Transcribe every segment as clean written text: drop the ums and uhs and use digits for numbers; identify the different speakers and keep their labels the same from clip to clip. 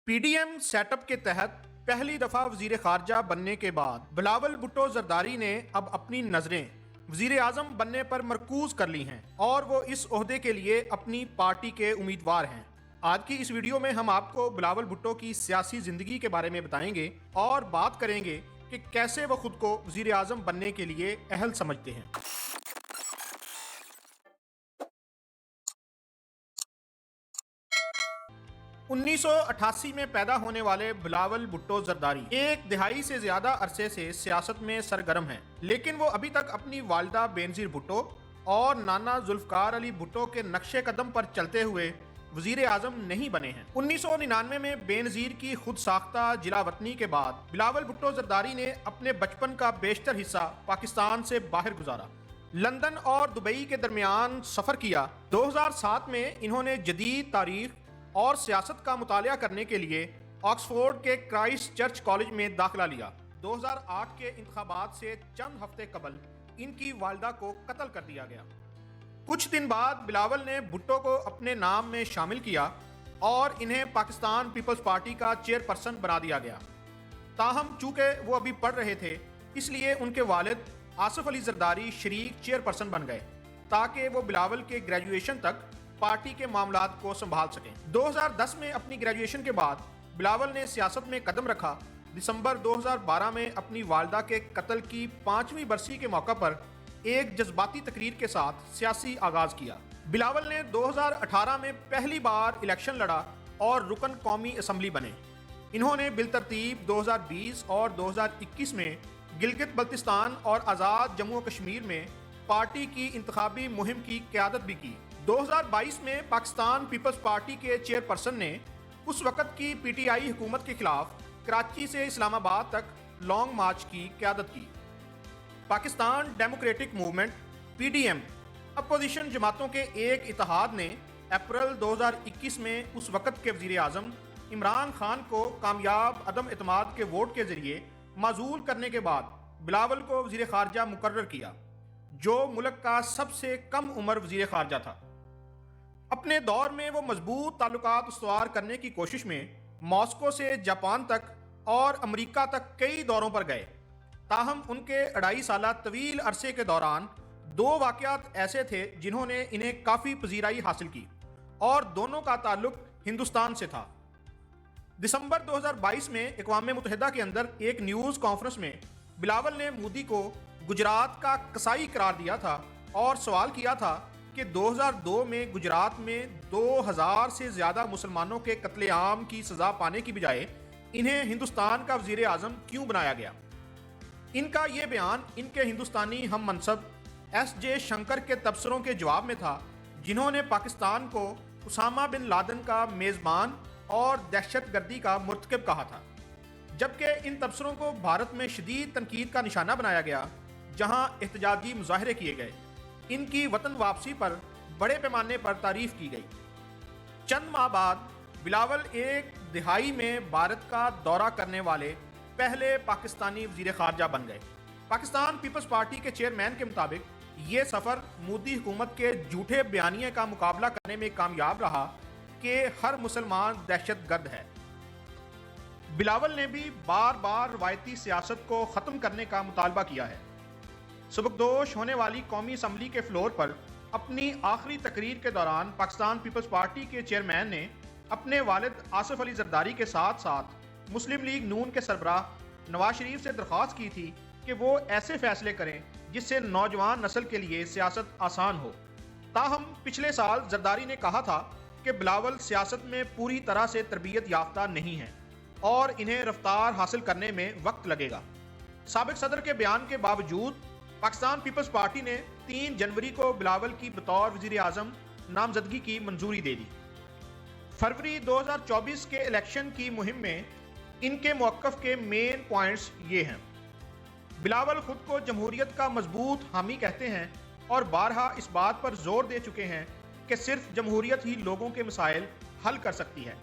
Speaker 1: PDM setup के तहत पहली दफा वजीर खारजा बनने के बाद बिलावल भुट्टो जरदारी ने अब अपनी नजरें वजीर आजम बनने पर मरकूज कर ली हैं और वो इस ओहदे के लिए अपनी पार्टी के उम्मीदवार हैं। आज की इस वीडियो में हम आपको बिलावल भुट्टो की सियासी जिंदगी के बारे में बताएंगे और बात करेंगे कि कैसे वो खुद को वजीर आजम बनने के लिए अहल समझते हैं। 1988 में पैदा होने वाले बिलावल भुट्टो जरदारी एक दिहाई से ज्यादा अरसे से सियासत में सरगर्म हैं, लेकिन वो अभी तक अपनी वालिदा बेनजीर भुट्टो और नाना जुल्फकार अली भुट्टो के नक्शे कदम पर चलते हुए वजीर आजम नहीं बने हैं। 1999 में बेनजीर की खुद साख्ता जिला वतनी के बाद बिलावल भुट्टो जरदारी ने अपने बचपन का बेशतर हिस्सा पाकिस्तान से बाहर गुजारा, लंदन और दुबई के दरमियान सफर किया। 2007 में इन्होंने जदीद तारीख और सियासत का मुतालिया करने के लिए ऑक्सफोर्ड के क्राइस्ट चर्च कॉलेज में दाखिला लिया। 2008 के इंतखाबात से चंद हफ्ते कबल इनकी वालिदा को कत्ल कर दिया गया। कुछ दिन बाद बिलावल ने भुट्टो को अपने नाम में शामिल किया और इन्हें पाकिस्तान पीपल्स पार्टी का चेयरपर्सन बना दिया गया। ताहम चूंकि वो अभी पढ़ रहे थे, इसलिए उनके वालिद आसिफ अली जरदारी शरीक चेयरपर्सन बन गए ताकि वो बिलावल के ग्रेजुएशन तक पार्टी के मामलात को संभाल सकें। 2010 में अपनी ग्रेजुएशन के बाद बिलावल ने सियासत में कदम रखा। दिसंबर 2012 में अपनी वालिदा के कत्ल की 5वीं बरसी के मौका पर एक जज्बाती तकरीर के साथ सियासी आगाज किया। बिलावल ने 2018 में पहली बार इलेक्शन लड़ा और रुकन कौमी असम्बली बने। इन्होंने बिलतरतीब 2020 और 2021 में गिलगित बल्तिस्तान और आज़ाद जम्मू कश्मीर में पार्टी की इंतखाबी मुहिम की क़यादत भी की। 2022 में पाकिस्तान पीपल्स पार्टी के चेयरपर्सन ने उस वक़्त की पीटीआई हुकूमत के खिलाफ कराची से इस्लामाबाद तक लॉन्ग मार्च की क़यादत की। Pakistan democratic movement PDM opposition जमातों के एक इत्तेहाद ने अप्रैल 2021 में उस वक़्त के वज़ीर आज़म इमरान खान को कामयाब अदम एतमाद के वोट के ज़रिए माजूल करने के बाद बिलावल को वज़ीर खारजा मुकर्रर किया, जो मुल्क का सबसे कम उम्र वज़ीर खारजा था। अपने दौर में वो मजबूत ताल्लुकात उस्तवार करने की कोशिश में मॉस्को से जापान तक और अमेरिका तक कई दौरों पर गए। ताहम उनके 2.5 साला तवील अरसे के दौरान 2 वाक़यात ऐसे थे जिन्होंने इन्हें काफ़ी पजीराई हासिल की और दोनों का ताल्लुक हिंदुस्तान से था। दिसंबर 2022 में अक़वाम मुत्तहिदा के अंदर एक न्यूज़ कॉन्फ्रेंस में बिलावल ने मोदी को गुजरात का कसाई करार दिया था और सवाल किया था कि 2002 में गुजरात में 2000 से ज़्यादा मुसलमानों के कत्लेआम की सज़ा पाने की बजाय इन्हें हिंदुस्तान का वज़ीर आज़म क्यों बनाया गया। इनका ये बयान इनके हिंदुस्तानी हम मनसब एस.जे. शंकर के तबसरों के जवाब में था, जिन्होंने पाकिस्तान को उसामा बिन लादेन का मेज़बान और दहशतगर्दी का मुर्तकिब कहा था। जबकि इन तबसरों को भारत में शदीद तनकीद का निशाना बनाया गया, जहाँ एहतजाजी मुजाहरे किए गए। इनकी वतन वापसी पर बड़े पैमाने पर तारीफ की गई। चंद माह बाद बिलावल एक दिहाई में भारत का दौरा करने वाले पहले पाकिस्तानी वजीर खारजा बन गए। पाकिस्तान पीपल्स पार्टी के चेयरमैन के मुताबिक ये सफ़र मोदी हुकूमत के झूठे बयानिए का मुकाबला करने में कामयाब रहा कि हर मुसलमान दहशतगर्द है। बिलावल ने भी बार बार रवायती सियासत को ख़त्म करने का मुतालबा किया है। सबकदोश होने वाली कौमी असम्बली के फ्लोर पर अपनी आखिरी तकरीर के दौरान पाकिस्तान पीपल्स पार्टी के चेयरमैन ने अपने वालिद आसिफ अली जरदारी के साथ साथ मुस्लिम लीग नून के सरबराह नवाज शरीफ से दरख्वास्त की थी कि वो ऐसे फैसले करें जिससे नौजवान नस्ल के लिए सियासत आसान हो। ताहम पिछले साल जरदारी ने कहा था कि बिलावल सियासत में पूरी तरह से तरबियत याफ्ता नहीं है और इन्हें रफ्तार हासिल करने में वक्त लगेगा। साबिक सदर के बयान के बावजूद पाकिस्तान पीपल्स पार्टी ने 3 जनवरी को बिलावल की बतौर वज़ीर आज़म नामजदगी की मंजूरी दे दी। फरवरी 2024 के इलेक्शन की मुहिम में इनके मौक़िफ़ के मेन पॉइंट्स ये हैं। बिलावल खुद को जमहूरियत का मजबूत हामी कहते हैं और बारहा इस बात पर जोर दे चुके हैं कि सिर्फ जमहूरियत ही लोगों के मसाइल हल कर सकती है।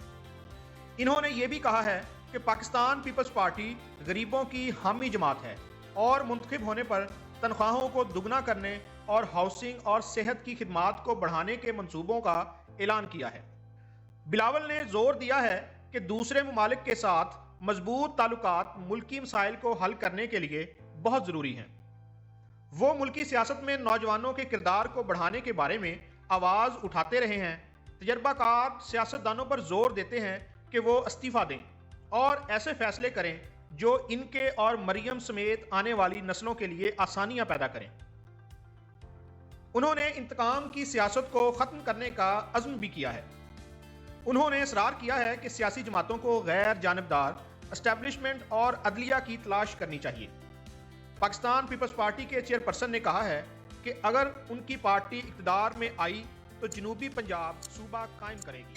Speaker 1: इन्होंने ये भी कहा है कि पाकिस्तान पीपल्स पार्टी गरीबों की हामी जमात है और मुंतखब होने पर तनख्वाहों को दुगना करने और हाउसिंग और सेहत की खिदमात को बढ़ाने के मंसूबों का ऐलान किया है। बिलावल ने जोर दिया है کہ دوسرے ممالک کے ساتھ مضبوط تعلقات ملکی مسائل کو حل کرنے کے لیے بہت ضروری ہیں۔ وہ ملکی سیاست میں نوجوانوں کے کردار کو بڑھانے کے بارے میں آواز اٹھاتے رہے ہیں۔ تجربہ کار سیاستدانوں پر زور دیتے ہیں کہ وہ استعفیٰ دیں اور ایسے فیصلے کریں جو ان کے اور مریم سمیت آنے والی نسلوں کے لیے آسانیاں پیدا کریں۔ انہوں نے انتقام کی سیاست کو ختم کرنے کا عزم بھی کیا ہے۔ انہوں نے اصرار کیا ہے کہ سیاسی جماعتوں کو غیر جانبدار اسٹیبلشمنٹ اور عدلیہ کی تلاش کرنی چاہیے۔ پاکستان پیپلز پارٹی کے چیئرپرسن نے کہا ہے کہ اگر ان کی پارٹی اقتدار میں آئی تو جنوبی پنجاب صوبہ قائم کرے گی۔